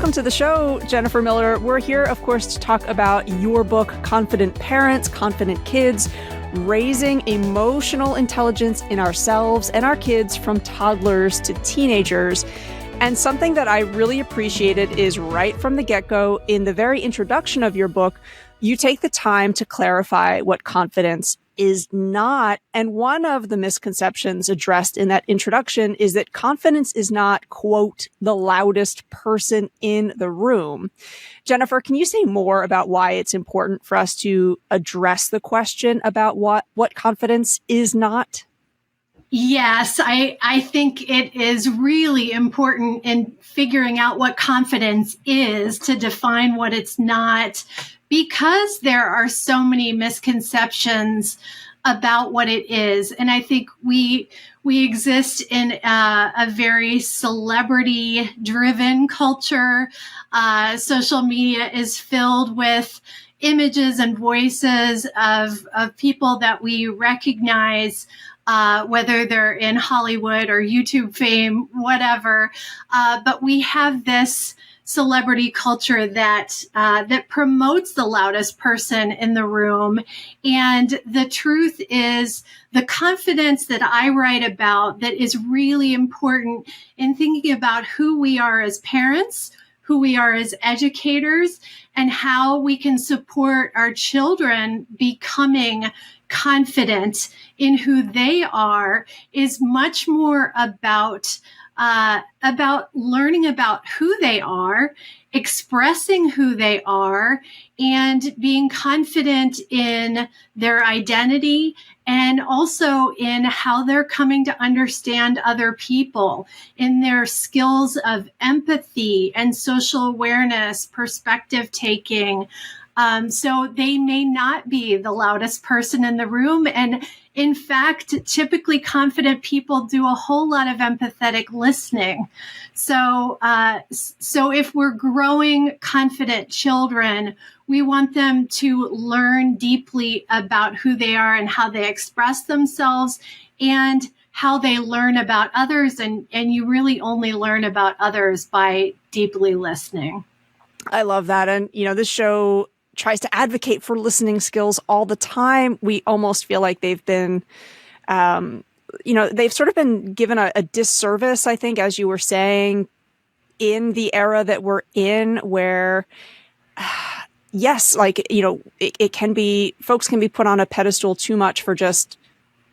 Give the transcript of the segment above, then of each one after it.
Welcome to the show, Jennifer Miller. We're here, of course, to talk about your book, Confident Parents, Confident Kids, Raising Emotional Intelligence in Ourselves and Our Kids from Toddlers to Teenagers. And something that I really appreciated is right from the get-go, in the very introduction of your book, you take the time to clarify what confidence is not. And one of the misconceptions addressed in that introduction is that confidence is not, quote, the loudest person in the room. Jennifer, can you say more about why it's important for us to address the question about what confidence is not? Yes, I think it is really important in figuring out what confidence is to define what it's not, because there are so many misconceptions about what it is. And I think we exist in a very celebrity-driven culture. Social media is filled with images and voices of people that we recognize, whether they're in Hollywood or YouTube fame, whatever. But we have this celebrity culture that promotes the loudest person in the room. And the truth is, the confidence that I write about that is really important in thinking about who we are as parents, who we are as educators, and how we can support our children becoming confident in who they are, is much more about learning about who they are, expressing who they are, and being confident in their identity, and also in how they're coming to understand other people, in their skills of empathy and social awareness, perspective taking. So they may not be the loudest person in the room. And in fact, typically confident people do a whole lot of empathetic listening. So if we're growing confident children, we want them to learn deeply about who they are and how they express themselves and how they learn about others. And you really only learn about others by deeply listening. I love that. And, this show tries to advocate for listening skills all the time. We almost feel like they've been, they've sort of been given a disservice, I think, as you were saying, in the era that we're in, where, yes, it can be, folks can be put on a pedestal too much for just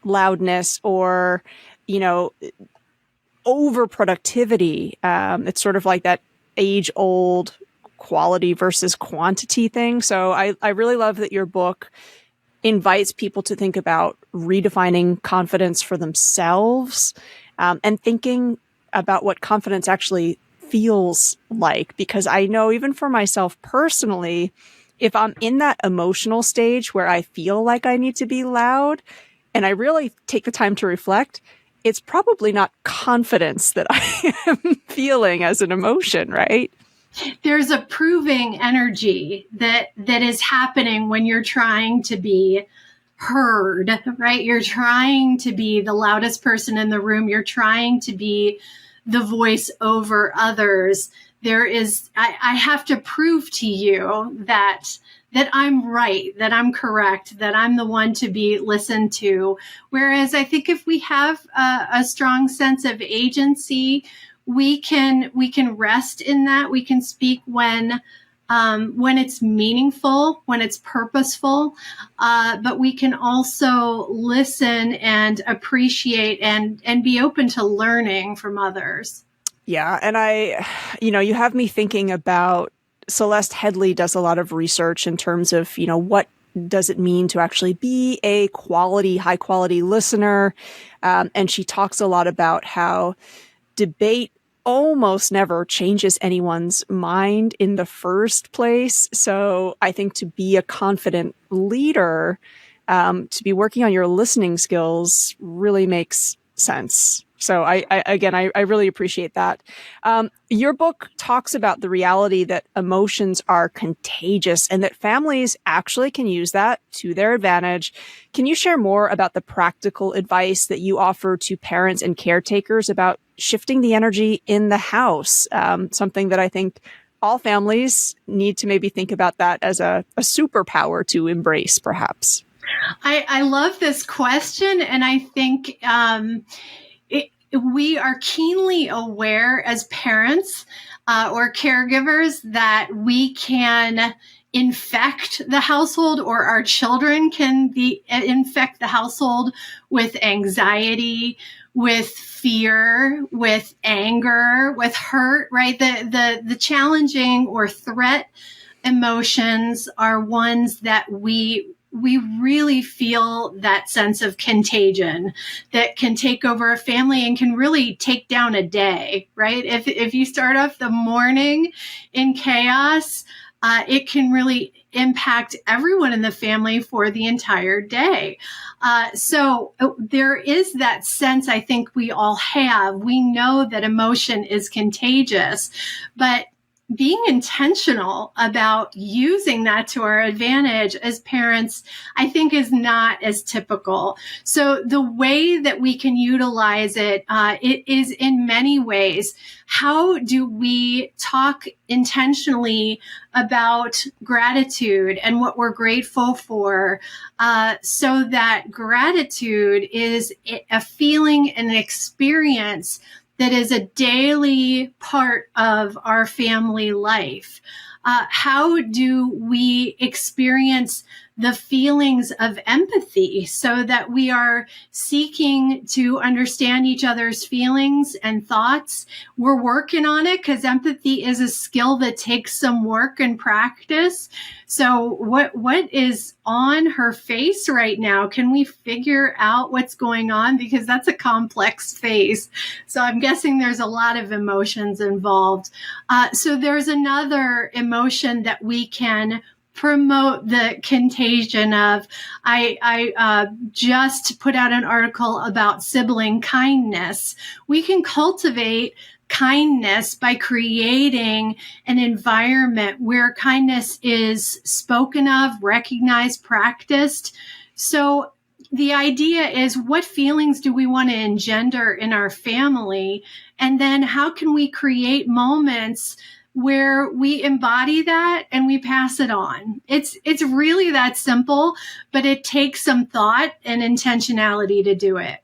loudness or, overproductivity. It's sort of like that age-old quality versus quantity thing. So I really love that your book invites people to think about redefining confidence for themselves, and thinking about what confidence actually feels like. Because I know, even for myself personally, if I'm in that emotional stage where I feel like I need to be loud and I really take the time to reflect, it's probably not confidence that I am feeling as an emotion, right? There's a proving energy that is happening when you're trying to be heard, right? You're trying to be the loudest person in the room. You're trying to be the voice over others. I have to prove to you that I'm right, that I'm correct, that I'm the one to be listened to. Whereas I think if we have a strong sense of agency, we can rest in that. We can speak when it's meaningful, when it's purposeful, but we can also listen and appreciate and be open to learning from others. Yeah. And you have me thinking about Celeste Headley does a lot of research in terms of, what does it mean to actually be a high quality listener? And she talks a lot about how debate almost never changes anyone's mind in the first place. So I think to be a confident leader, to be working on your listening skills really makes sense. So I really appreciate that. Your book talks about the reality that emotions are contagious and that families actually can use that to their advantage. Can you share more about the practical advice that you offer to parents and caretakers about shifting the energy in the house? Something that I think all families need to maybe think about that as a superpower to embrace, perhaps? I love this question, and I think we are keenly aware as parents or caregivers that we can infect the household, or our children can infect the household with anxiety, with fear, with anger, with hurt, right? The challenging or threat emotions are ones that we really feel that sense of contagion that can take over a family and can really take down a day, right? If you start off the morning in chaos, it can really impact everyone in the family for the entire day. So there is that sense I think we all have. We know that emotion is contagious, but being intentional about using that to our advantage as parents, I think, is not as typical. So the way that we can utilize it, it is in many ways. How do we talk intentionally about gratitude and what we're grateful for, so that gratitude is a feeling and an experience that is a daily part of our family life? How do we experience the feelings of empathy so that we are seeking to understand each other's feelings and thoughts? We're working on it because empathy is a skill that takes some work and practice. So what is on her face right now? Can we figure out what's going on? Because that's a complex face. So I'm guessing there's a lot of emotions involved. So there's another emotion that we can promote the contagion of. I just put out an article about sibling kindness. We can cultivate kindness by creating an environment where kindness is spoken of, recognized, practiced. So the idea is, what feelings do we want to engender in our family? And then how can we create moments where we embody that and we pass it on? It's really that simple, but it takes some thought and intentionality to do it.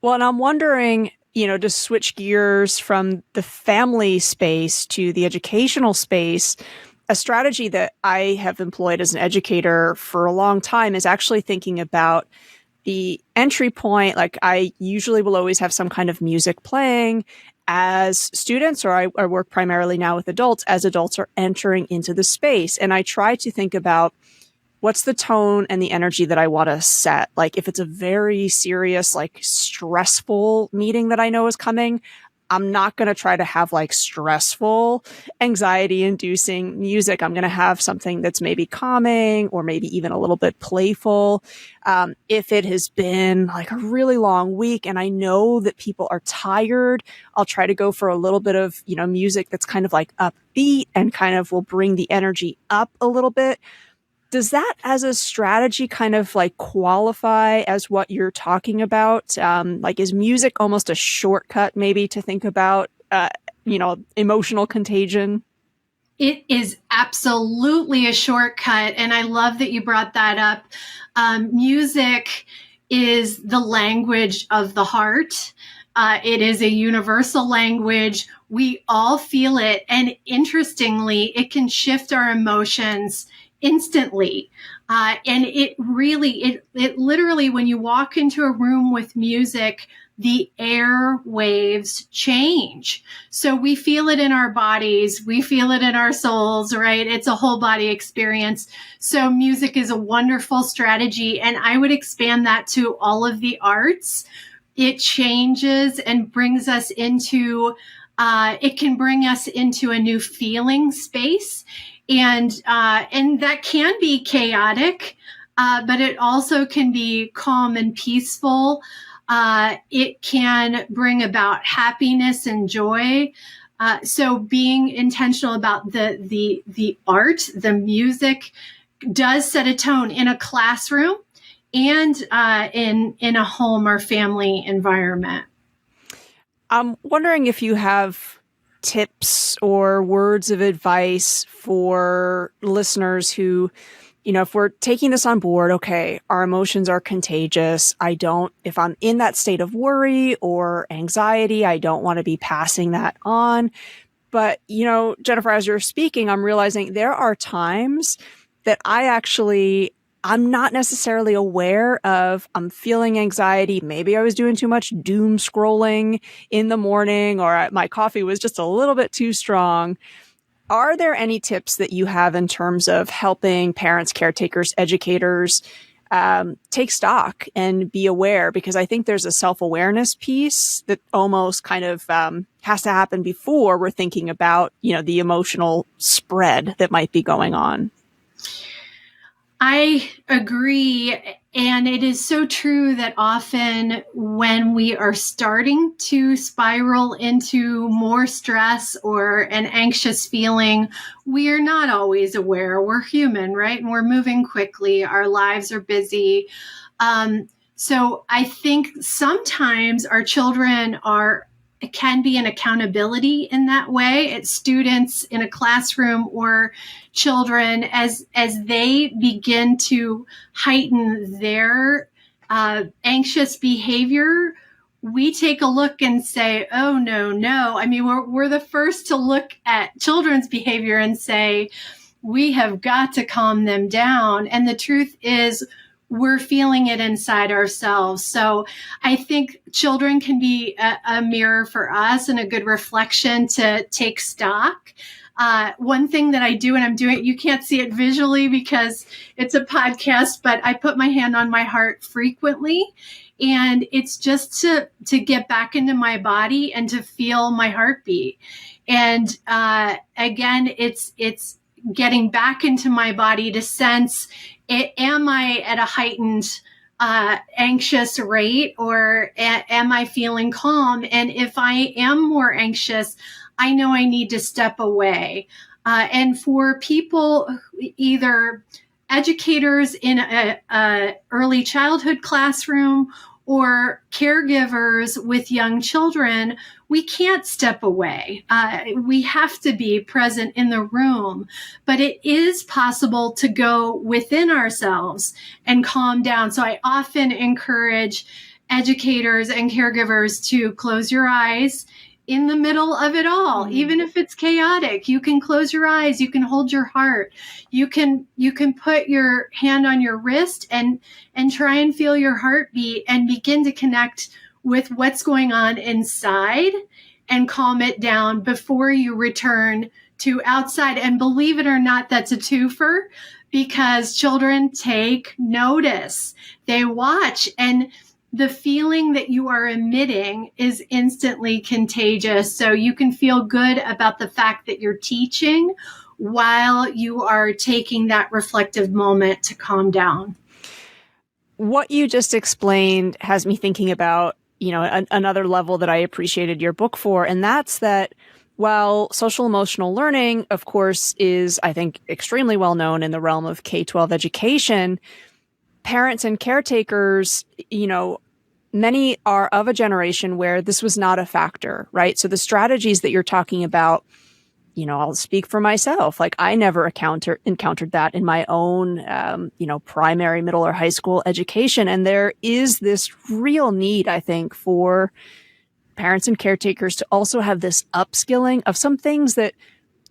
Well, and I'm wondering, to switch gears from the family space to the educational space, a strategy that I have employed as an educator for a long time is actually thinking about the entry point. Like, I usually will always have some kind of music playing as students, or I work primarily now with adults, as adults are entering into the space. And I try to think about what's the tone and the energy that I want to set. Like, if it's a very serious, like stressful meeting that I know is coming, I'm not going to try to have like stressful, anxiety inducing music. I'm going to have something that's maybe calming or maybe even a little bit playful. If it has been like a really long week and I know that people are tired, I'll try to go for a little bit of, music that's kind of like upbeat and kind of will bring the energy up a little bit. Does that as a strategy kind of like qualify as what you're talking about? Like, is music almost a shortcut maybe to think about, emotional contagion? It is absolutely a shortcut. And I love that you brought that up. Music is the language of the heart. It is a universal language. We all feel it. And interestingly, it can shift our emotions instantly. And it literally, when you walk into a room with music, the air waves change. So we feel it in our bodies. We feel it in our souls, right? It's a whole body experience. So music is a wonderful strategy. And I would expand that to all of the arts. It changes and brings us into, it can bring us into a new feeling space. And that can be chaotic, but it also can be calm and peaceful. It can bring about happiness and joy. So being intentional about the art, the music, does set a tone in a classroom and in a home or family environment. I'm wondering if you have tips or words of advice for listeners who, if we're taking this on board, okay, our emotions are contagious. If I'm in that state of worry or anxiety, I don't want to be passing that on. But, Jennifer, as you're speaking, I'm realizing there are times that I'm not necessarily aware of. I'm feeling anxiety. Maybe I was doing too much doom scrolling in the morning, or my coffee was just a little bit too strong. Are there any tips that you have in terms of helping parents, caretakers, educators take stock and be aware? Because I think there's a self-awareness piece that almost kind of has to happen before we're thinking about, the emotional spread that might be going on. I agree. And it is so true that often when we are starting to spiral into more stress or an anxious feeling, we are not always aware. We're human, right? And we're moving quickly. Our lives are busy. So I think sometimes our children can be an accountability in that way. It's students in a classroom or children as they begin to heighten their anxious behavior. We take a look and say, oh, no. I mean, we're the first to look at children's behavior and say, we have got to calm them down. And the truth is, we're feeling it inside ourselves. So I think children can be a mirror for us and a good reflection to take stock. One thing that I do, and I'm doing, you can't see it visually because it's a podcast, but I put my hand on my heart frequently. And it's just to get back into my body and to feel my heartbeat. And again, it's getting back into my body to sense, am I at a heightened anxious rate, or am I feeling calm? And if I am more anxious, I know I need to step away. And for people, either educators in a early childhood classroom or caregivers with young children, we can't step away. We have to be present in the room, but it is possible to go within ourselves and calm down. So I often encourage educators and caregivers to close your eyes in the middle of it all. Mm-hmm. Even if it's chaotic, you can close your eyes, you can hold your heart, you can put your hand on your wrist and try and feel your heartbeat and begin to connect with what's going on inside and calm it down before you return to outside. And believe it or not, that's a twofer, because children take notice. They watch, and the feeling that you are emitting is instantly contagious. So you can feel good about the fact that you're teaching while you are taking that reflective moment to calm down. What you just explained has me thinking about, another level that I appreciated your book for, and that's that while social emotional learning, of course, is, I think, extremely well known in the realm of K-12 education, parents and caretakers, many are of a generation where this was not a factor, right? So the strategies that you're talking about, I'll speak for myself. Like, I never encountered that in my own, primary, middle, or high school education. And there is this real need, I think, for parents and caretakers to also have this upskilling of some things that,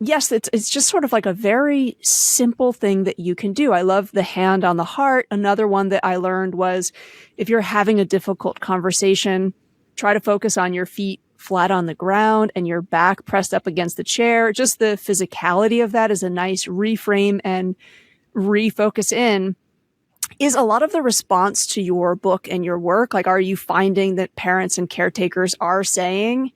yes, it's just sort of like a very simple thing that you can do. I love the hand on the heart. Another one that I learned was, if you're having a difficult conversation, try to focus on your feet flat on the ground and your back pressed up against the chair. Just the physicality of that is a nice reframe and refocus in. Is a lot of the response to your book and your work, like, are you finding that parents and caretakers are saying,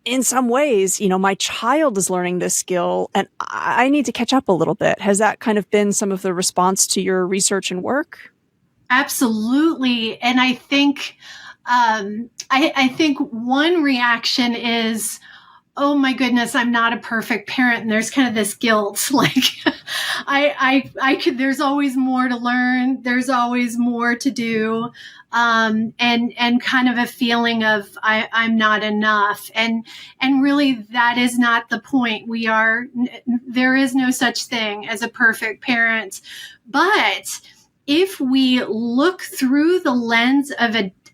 in some ways, my child is learning this skill and I need to catch up a little bit? Has that kind of been some of the response to your research and work? Absolutely. And I think, I think one reaction is, oh my goodness, I'm not a perfect parent. And there's kind of this guilt, like I could, there's always more to learn. There's always more to do. And kind of a feeling of I'm not enough. And really that is not the point. There is no such thing as a perfect parent. But if we look through the lens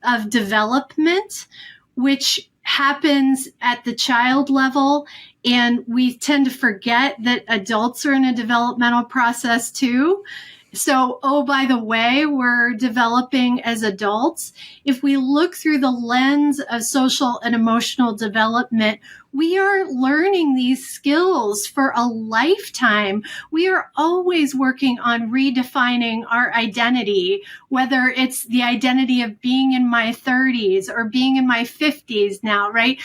of development, which happens at the child level, and we tend to forget that adults are in a developmental process too. So, oh, by the way, we're developing as adults. If we look through the lens of social and emotional development, we are learning these skills for a lifetime. We are always working on redefining our identity, whether it's the identity of being in my 30s or being in my 50s now, right?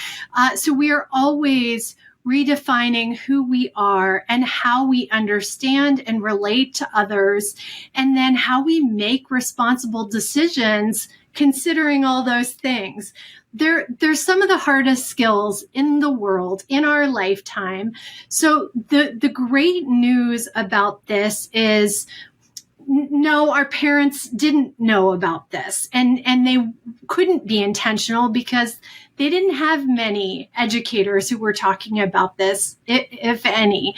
So we are always redefining who we are and how we understand and relate to others, and then how we make responsible decisions considering all those things. There's some of the hardest skills in the world in our lifetime. So the great news about this is, no, our parents didn't know about this, and they couldn't be intentional because they didn't have many educators who were talking about this, if any.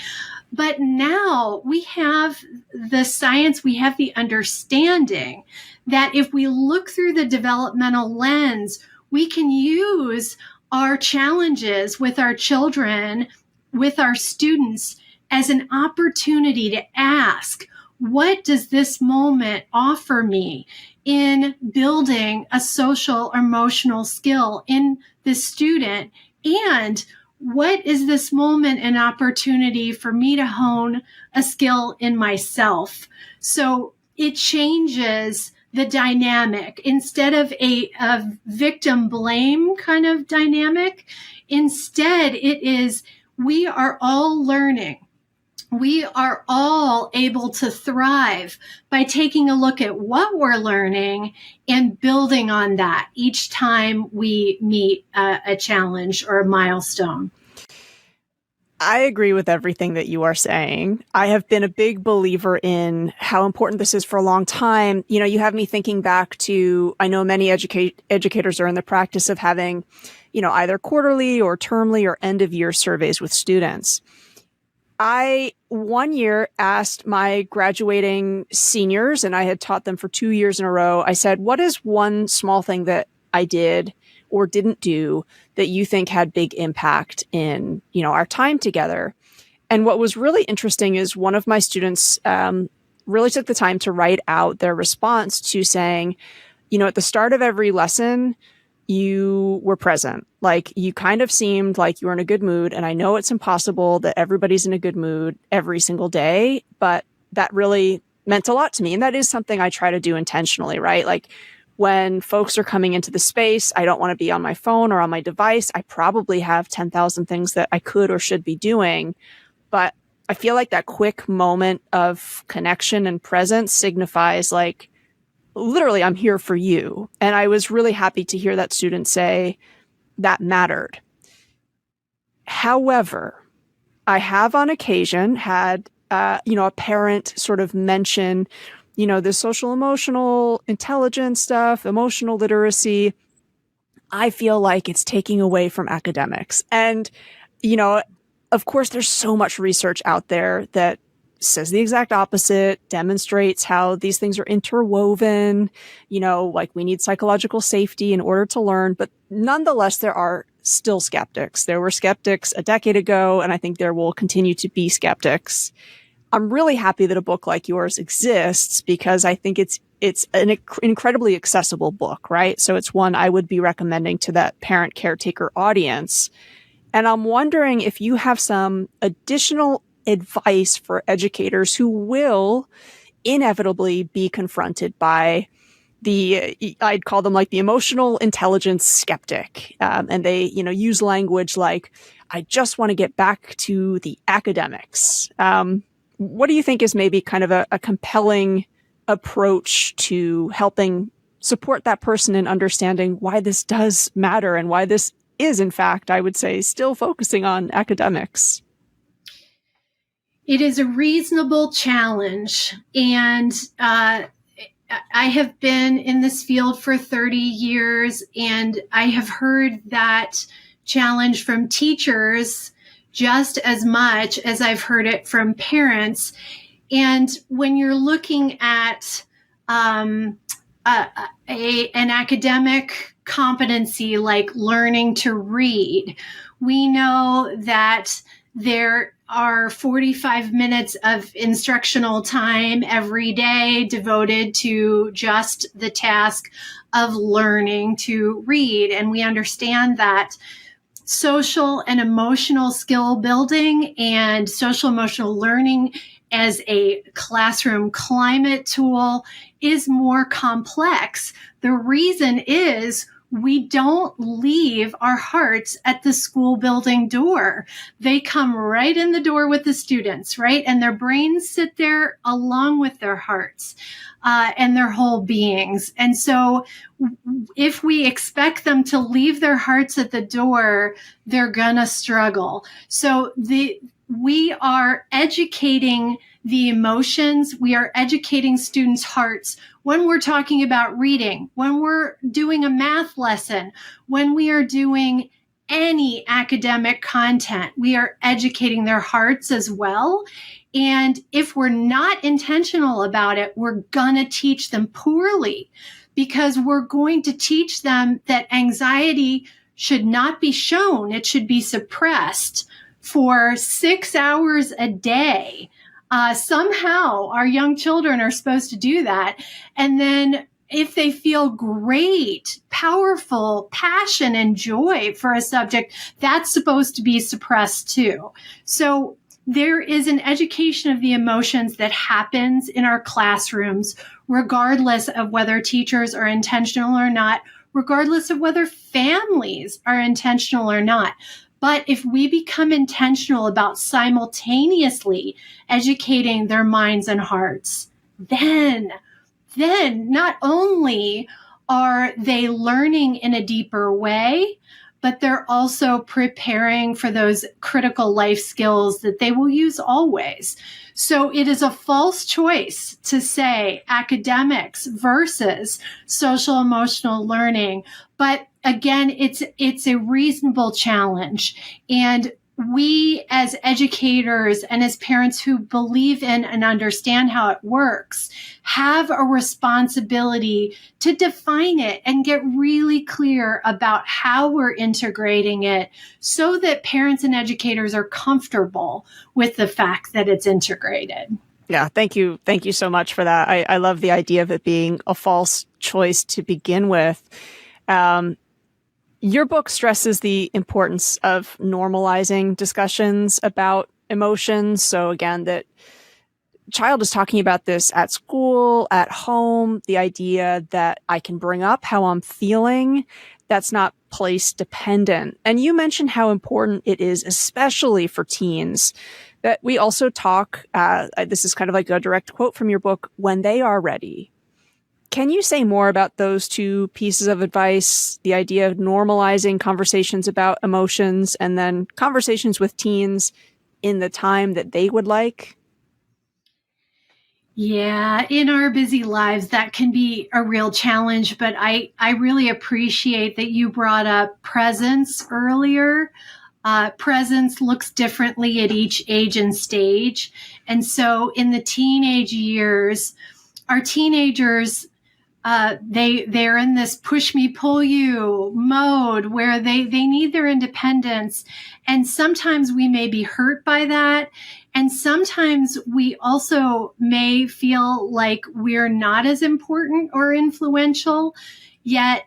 But now we have the science, we have the understanding that if we look through the developmental lens, we can use our challenges with our children, with our students, as an opportunity to ask, what does this moment offer me in building a social or emotional skill in the student? And what is this moment an opportunity for me to hone a skill in myself? So it changes the dynamic. Instead of a victim blame kind of dynamic, instead it is, we are all learning. We are all able to thrive by taking a look at what we're learning and building on that each time we meet a challenge or a milestone. I agree with everything that you are saying. I have been a big believer in how important this is for a long time. You know, you have me thinking back to, I know many educators are in the practice of having, you know, either quarterly or termly or end of year surveys with students. I one year asked my graduating seniors, and I had taught them for 2 years in a row. I said, what is one small thing that I did or didn't do that you think had big impact in, you know, our time together? And what was really interesting is one of my students really took the time to write out their response to saying, you know, at the start of every lesson, you were present. Like, you kind of seemed like you were in a good mood. And I know it's impossible that everybody's in a good mood every single day, but that really meant a lot to me. And that is something I try to do intentionally, right? Like, when folks are coming into the space, I don't want to be on my phone or on my device. I probably have 10,000 things that I could or should be doing. But I feel like that quick moment of connection and presence signifies, like, literally, I'm here for you. And I was really happy to hear that student say that mattered. However, I have on occasion had, you know, a parent sort of mention, you know, the social emotional intelligence stuff, emotional literacy. I feel like it's taking away from academics. And, you know, of course, there's so much research out there that says the exact opposite, demonstrates how these things are interwoven, you know, like we need psychological safety in order to learn. But nonetheless, there are still skeptics. There were skeptics a decade ago, and I think there will continue to be skeptics. I'm really happy that a book like yours exists because I think it's an incredibly accessible book, right? So it's one I would be recommending to that parent caretaker audience. And I'm wondering if you have some additional advice for educators who will inevitably be confronted by I'd call them like the emotional intelligence skeptic. And they, you know, use language like, I just want to get back to the academics. What do you think is maybe kind of a compelling approach to helping support that person in understanding why this does matter and why this is, in fact, I would say, still focusing on academics? It is a reasonable challenge. And I have been in this field for 30 years, and I have heard that challenge from teachers just as much as I've heard it from parents. And when you're looking at an academic competency like learning to read, we know that there are 45 minutes of instructional time every day devoted to just the task of learning to read. And we understand that social and emotional skill building and social emotional learning as a classroom climate tool is more complex. The reason is we don't leave our hearts at the school building door. They come right in the door with the students, right? And their brains sit there along with their hearts and their whole beings. And so if we expect them to leave their hearts at the door, they're gonna struggle. So we are educating the emotions. We are educating students' hearts when we're talking about reading, when we're doing a math lesson, when we are doing any academic content. We are educating their hearts as well. And if we're not intentional about it, we're gonna teach them poorly, because we're going to teach them that anxiety should not be shown. It should be suppressed for 6 hours a day. Somehow our young children are supposed to do that. And then if they feel great, powerful passion and joy for a subject, that's supposed to be suppressed too. So there is an education of the emotions that happens in our classrooms, regardless of whether teachers are intentional or not, regardless of whether families are intentional or not. But if we become intentional about simultaneously educating their minds and hearts, then not only are they learning in a deeper way, but they're also preparing for those critical life skills that they will use always. So it is a false choice to say academics versus social emotional learning. But again, it's a reasonable challenge. And we as educators and as parents who believe in and understand how it works have a responsibility to define it and get really clear about how we're integrating it so that parents and educators are comfortable with the fact that it's integrated. Yeah, thank you. Thank you so much for that. I love the idea of it being a false choice to begin with. Your book stresses the importance of normalizing discussions about emotions. So again, that child is talking about this at school, at home, the idea that I can bring up how I'm feeling. That's not place dependent. And you mentioned how important it is, especially for teens, that we also talk, this is kind of like a direct quote from your book, when they are ready. Can you say more about those two pieces of advice, the idea of normalizing conversations about emotions and then conversations with teens in the time that they would like? Yeah, in our busy lives, that can be a real challenge, but I really appreciate that you brought up presence earlier. Presence looks differently at each age and stage. And so in the teenage years, our teenagers, they're in this push me, pull you mode where they need their independence. And sometimes we may be hurt by that. And sometimes we also may feel like we're not as important or influential, yet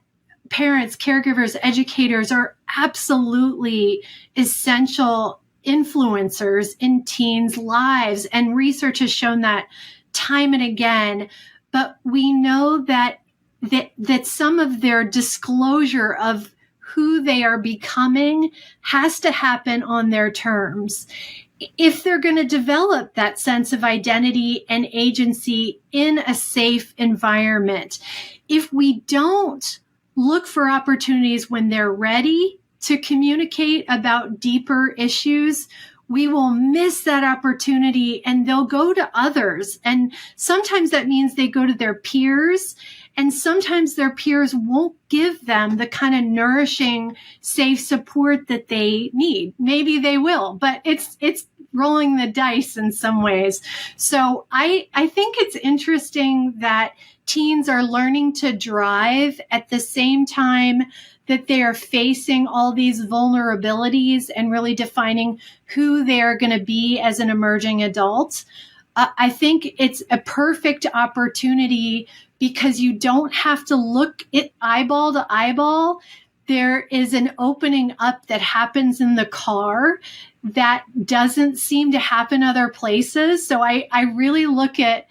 parents, caregivers, educators are absolutely essential influencers in teens' lives. And research has shown that time and again. But we know that some of their disclosure of who they are becoming has to happen on their terms. If they're going to develop that sense of identity and agency in a safe environment, if we don't look for opportunities when they're ready to communicate about deeper issues, we will miss that opportunity and they'll go to others. And sometimes that means they go to their peers, and sometimes their peers won't give them the kind of nourishing, safe support that they need. Maybe they will, but it's rolling the dice in some ways. So I think it's interesting that teens are learning to drive at the same time that they are facing all these vulnerabilities and really defining who they are going to be as an emerging adult. I think it's a perfect opportunity because you don't have to look at eyeball to eyeball. There is an opening up that happens in the car that doesn't seem to happen other places. So I really look at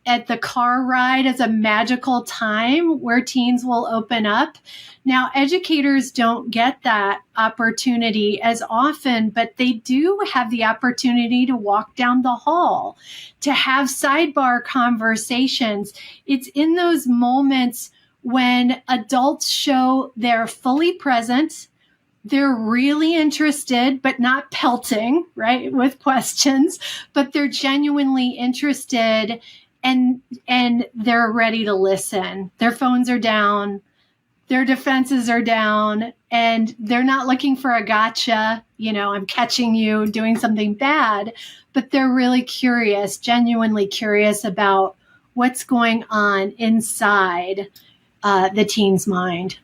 the car ride as a magical time where teens will open up. Now, educators don't get that opportunity as often, but they do have the opportunity to walk down the hall, to have sidebar conversations. It's in those moments when adults show they're fully present, they're really interested, but not pelting, right, with questions, but they're genuinely interested and they're ready to listen. Their phones are down, their defenses are down, and they're not looking for a gotcha, I'm catching you doing something bad, but they're really curious, genuinely curious about what's going on inside the teen's mind.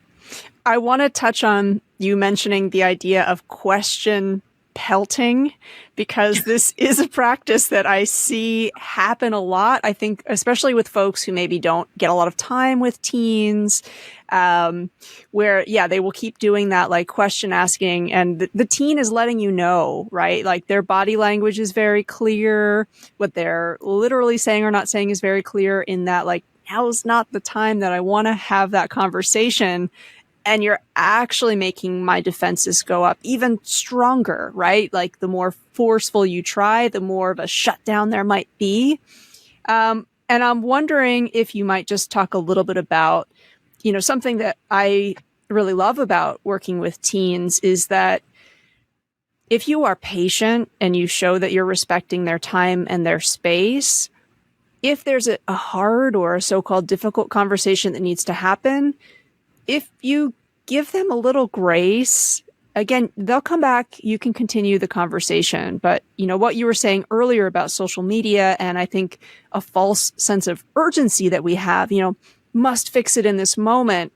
I want to touch on you mentioning the idea of question pelting, because this is a practice that I see happen a lot. I think, especially with folks who maybe don't get a lot of time with teens, where, they will keep doing that, like question asking, and the teen is letting you know, right? Like their body language is very clear. What they're literally saying or not saying is very clear in that, like, now's not the time that I want to have that conversation. And you're actually making my defenses go up even stronger, right? Like the more forceful you try, the more of a shutdown there might be. And I'm wondering if you might just talk a little bit about, something that I really love about working with teens is that if you are patient and you show that you're respecting their time and their space, if there's a hard or a so-called difficult conversation that needs to happen, if you give them a little grace, again, they'll come back, you can continue the conversation. But, what you were saying earlier about social media, and I think a false sense of urgency that we have, must fix it in this moment.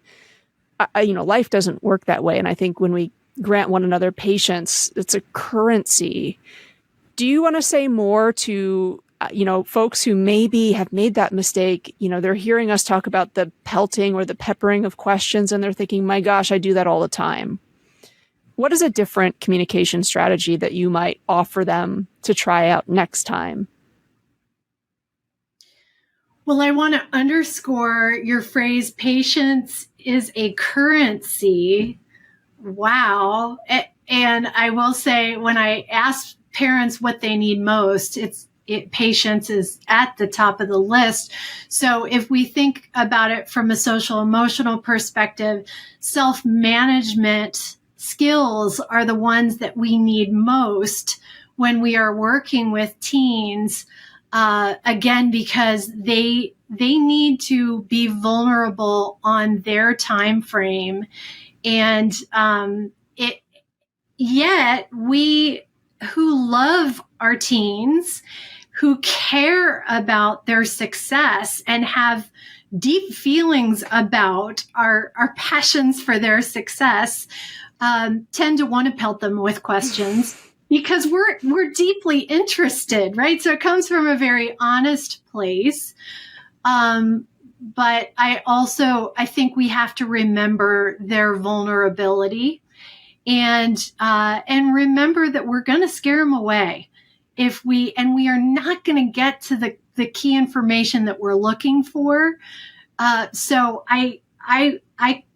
Life doesn't work that way. And I think when we grant one another patience, it's a currency. Do you want to say more to folks who maybe have made that mistake? They're hearing us talk about the pelting or the peppering of questions, and they're thinking, my gosh, I do that all the time. What is a different communication strategy that you might offer them to try out next time? Well, I want to underscore your phrase, patience is a currency. Wow. And I will say, when I ask parents what they need most, patience is at the top of the list. So if we think about it from a social emotional perspective, self-management skills are the ones that we need most when we are working with teens. Again, because they need to be vulnerable on their time frame. And yet we who love our teens, who care about their success and have deep feelings about our passions for their success, tend to want to pelt them with questions because we're deeply interested, right? So it comes from a very honest place. But I think we have to remember their vulnerability and remember that we're going to scare them away we are not going to get to the key information that we're looking for. So I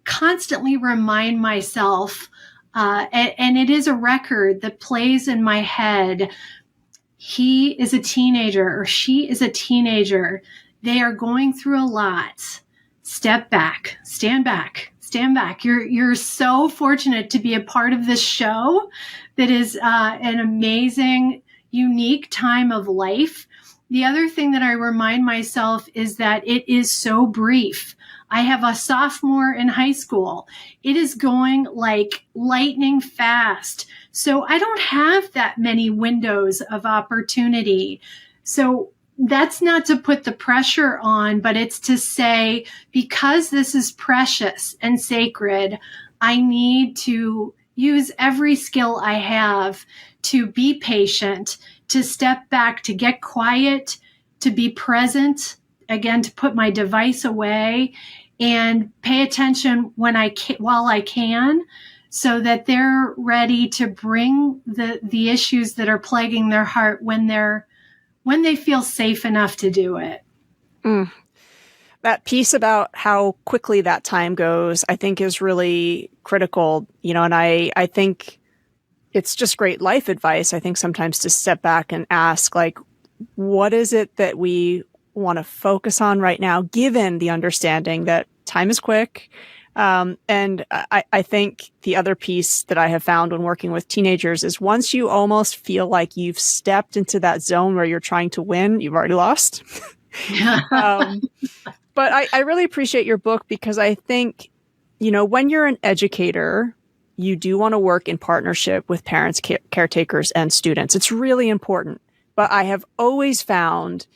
constantly remind myself, and it is a record that plays in my head. He is a teenager or she is a teenager. They are going through a lot. Step back, stand stand back. You're so fortunate to be a part of this show that is an amazing, unique time of life. The other thing that I remind myself is that it is so brief. I have a sophomore in high school. It is going like lightning fast. So I don't have that many windows of opportunity. So that's not to put the pressure on, but it's to say, because this is precious and sacred, I need to use every skill I have to be patient, to step back, to get quiet, to be present, again, to put my device away and pay attention while I can, so that they're ready to bring the issues that are plaguing their heart when they feel safe enough to do it. That piece about how quickly that time goes, I think is really critical, and I think it's just great life advice. I think sometimes to step back and ask, like, what is it that we want to focus on right now, given the understanding that time is quick. And I think the other piece that I have found when working with teenagers is once you almost feel like you've stepped into that zone where you're trying to win, you've already lost. But I really appreciate your book because I think, when you're an educator, you do want to work in partnership with parents, caretakers, and students. It's really important. But I have always found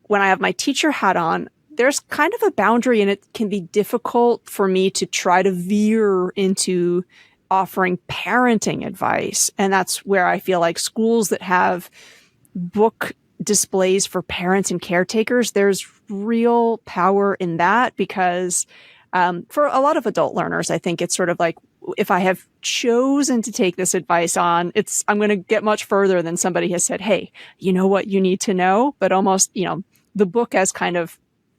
when I have my teacher hat on, there's kind of a boundary and it can be difficult for me to try to veer into offering parenting advice. And that's where I feel like schools that have book displays for parents and caretakers, there's real power in that because for a lot of adult learners, I think it's sort of like, if I have chosen to take this advice on, I'm going to get much further than somebody has said, hey, you know what you need to know, but almost, the book has kind of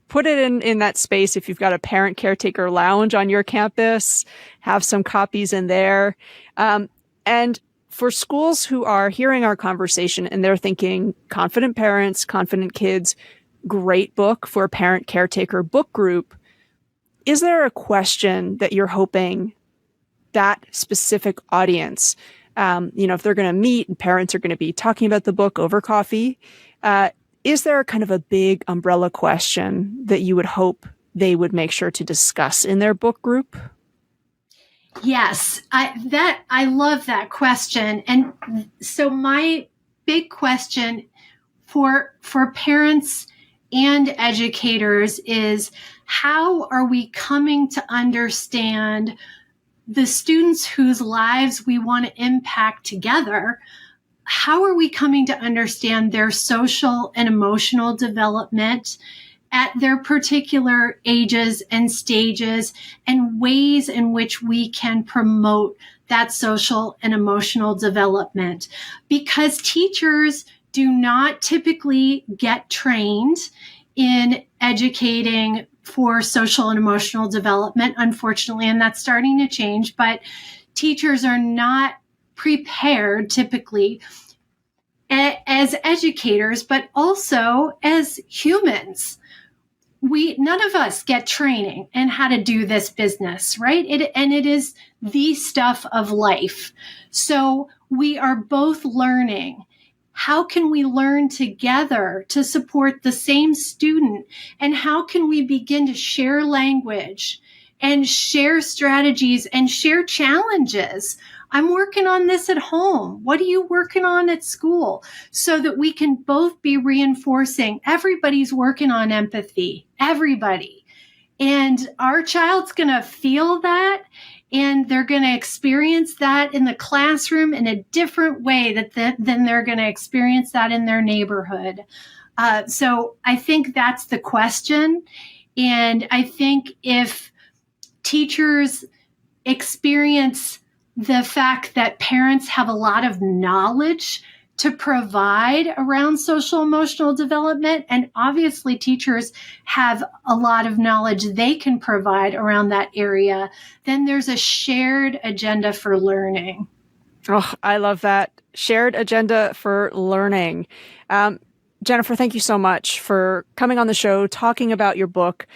put it in that space. If you've got a parent caretaker lounge on your campus, have some copies in there. And for schools who are hearing our conversation and they're thinking confident parents, confident kids, great book for a parent caretaker book group. Is there a question that you're hoping that specific audience, if they're going to meet and parents are going to be talking about the book over coffee, is there kind of a big umbrella question that you would hope they would make sure to discuss in their book group? Yes, I love that question. And so my big question for parents and educators is, how are we coming to understand the students whose lives we want to impact together? How are we coming to understand their social and emotional development at their particular ages and stages, and ways in which we can promote that social and emotional development? Because teachers do not typically get trained in educating for social and emotional development, unfortunately, and that's starting to change, but teachers are not prepared typically as educators, but also as humans. None of us get training in how to do this business, right? It is the stuff of life. So we are both learning. How can we learn together to support the same student? And how can we begin to share language and share strategies and share challenges? I'm working on this at home. What are you working on at school? So that we can both be reinforcing. Everybody's working on empathy. Everybody. And our child's going to feel that, and they're going to experience that in the classroom in a different way than they're going to experience that in their neighborhood. So I think that's the question. And I think if teachers experience the fact that parents have a lot of knowledge to provide around social emotional development, and obviously teachers have a lot of knowledge they can provide around that area, then there's a shared agenda for learning. Oh, I love that. Shared agenda for learning. Jennifer, thank you so much for coming on the show, talking about your book.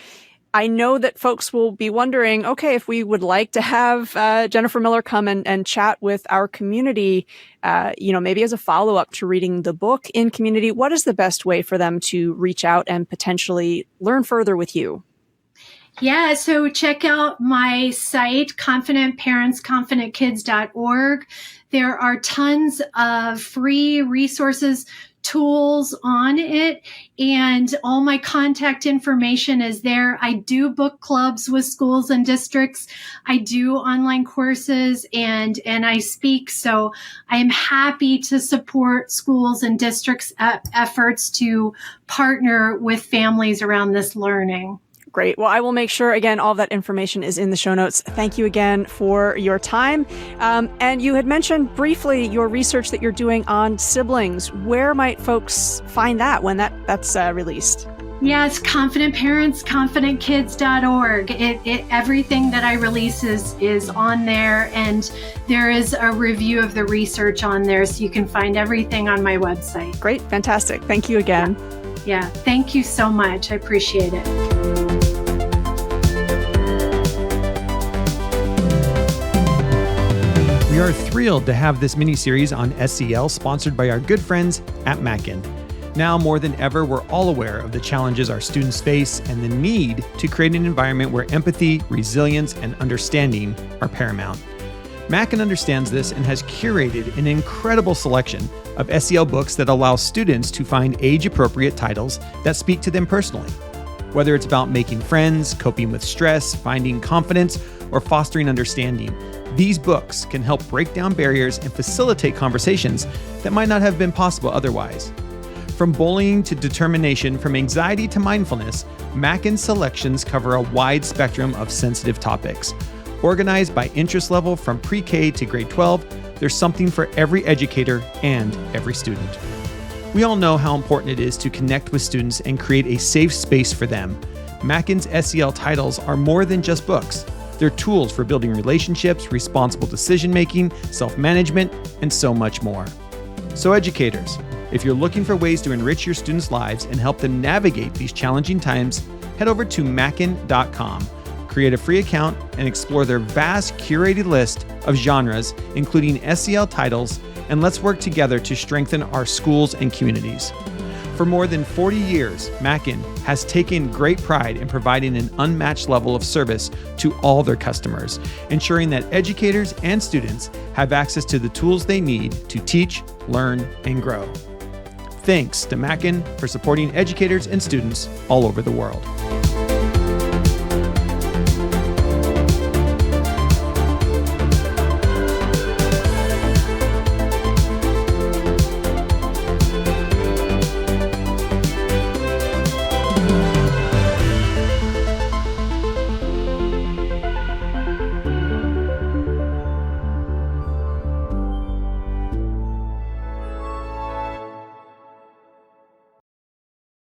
I know that folks will be wondering, okay, if we would like to have Jennifer Miller come and chat with our community, maybe as a follow-up to reading the book in community, what is the best way for them to reach out and potentially learn further with you? Yeah, so check out my site, confidentparentsconfidentkids.org. There are tons of free resources, tools on it, and all my contact information is there. I do book clubs with schools and districts. I do online courses and I speak. So I am happy to support schools and districts' efforts to partner with families around this learning. Great. Well, I will make sure, again, all of that information is in the show notes. Thank you again for your time. And you had mentioned briefly your research that you're doing on siblings. Where might folks find that when that's released? Yes, confidentparentsconfidentkids.org. Everything that I release is on there, and there is a review of the research on there, so you can find everything on my website. Great. Fantastic. Thank you again. Yeah. Thank you so much. I appreciate it. We are thrilled to have this mini-series on SEL sponsored by our good friends at Mackin. Now more than ever, we're all aware of the challenges our students face and the need to create an environment where empathy, resilience, and understanding are paramount. Mackin understands this and has curated an incredible selection of SEL books that allow students to find age-appropriate titles that speak to them personally. Whether it's about making friends, coping with stress, finding confidence, or fostering understanding, these books can help break down barriers and facilitate conversations that might not have been possible otherwise. From bullying to determination, from anxiety to mindfulness, Mackin's selections cover a wide spectrum of sensitive topics. Organized by interest level from pre-K to grade 12, there's something for every educator and every student. We all know how important it is to connect with students and create a safe space for them. Mackin's SEL titles are more than just books. They're tools for building relationships, responsible decision-making, self-management, and so much more. So educators, if you're looking for ways to enrich your students' lives and help them navigate these challenging times, head over to mackin.com, create a free account, and explore their vast curated list of genres, including SEL titles, and let's work together to strengthen our schools and communities. For more than 40 years, Mackin has taken great pride in providing an unmatched level of service to all their customers, ensuring that educators and students have access to the tools they need to teach, learn, and grow. Thanks to Mackin for supporting educators and students all over the world.